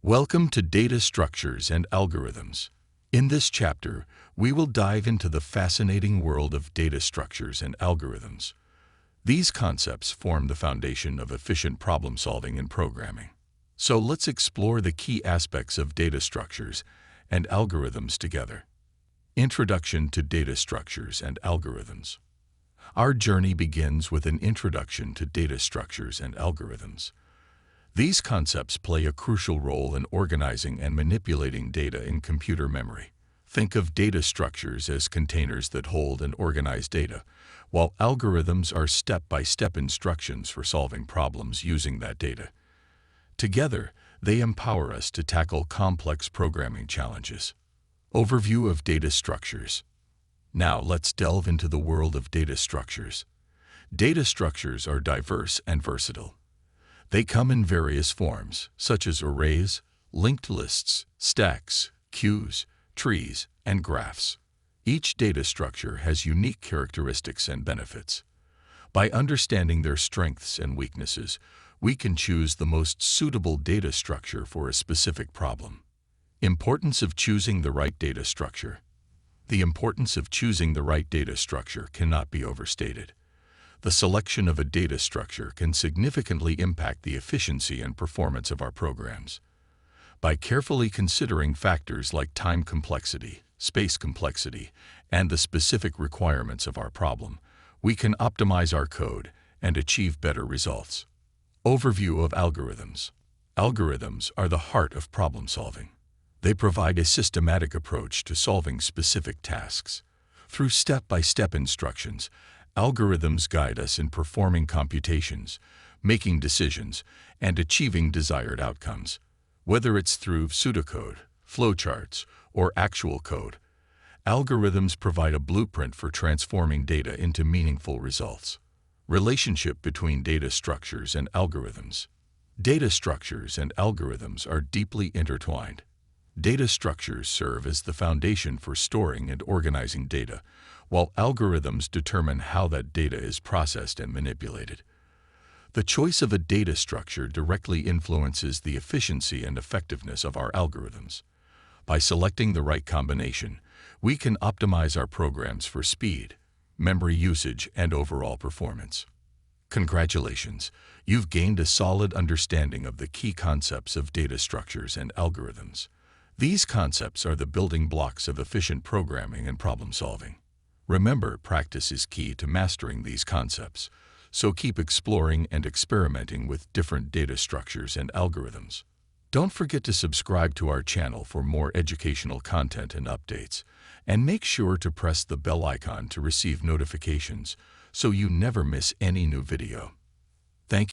Welcome to Data Structures and Algorithms. In this chapter, we will dive into the fascinating world of data structures and algorithms. These concepts form the foundation of efficient problem-solving in programming. So let's explore the key aspects of data structures and algorithms together. Introduction to data structures and algorithms. Our journey begins with an introduction to data structures and algorithms. These concepts play a crucial role in organizing and manipulating data in computer memory. Think of data structures as containers that hold and organize data, while algorithms are step-by-step instructions for solving problems using that data. Together, they empower us to tackle complex programming challenges. Overview of data structures. Now let's delve into the world of data structures. Data structures are diverse and versatile. They come in various forms, such as arrays, linked lists, stacks, queues, trees, and graphs. Each data structure has unique characteristics and benefits. By understanding their strengths and weaknesses, we can choose the most suitable data structure for a specific problem. Importance of choosing the right data structure. The importance of choosing the right data structure cannot be overstated. The selection of a data structure can significantly impact the efficiency and performance of our programs. By carefully considering factors like time complexity, space complexity, and the specific requirements of our problem, we can optimize our code and achieve better results. Overview of algorithms. Algorithms are the heart of problem solving. They provide a systematic approach to solving specific tasks. Through step-by-step instructions, algorithms guide us in performing computations, making decisions, and achieving desired outcomes. Whether it's through pseudocode, flowcharts, or actual code, algorithms provide a blueprint for transforming data into meaningful results. Relationship between data structures and algorithms. Data structures and algorithms are deeply intertwined. Data structures serve as the foundation for storing and organizing data, while algorithms determine how that data is processed and manipulated. The choice of a data structure directly influences the efficiency and effectiveness of our algorithms. By selecting the right combination, we can optimize our programs for speed, memory usage, and overall performance. Congratulations, you've gained a solid understanding of the key concepts of data structures and algorithms. These concepts are the building blocks of efficient programming and problem solving. Remember, practice is key to mastering these concepts, so keep exploring and experimenting with different data structures and algorithms. Don't forget to subscribe to our channel for more educational content and updates, and make sure to press the bell icon to receive notifications so you never miss any new video. Thank you.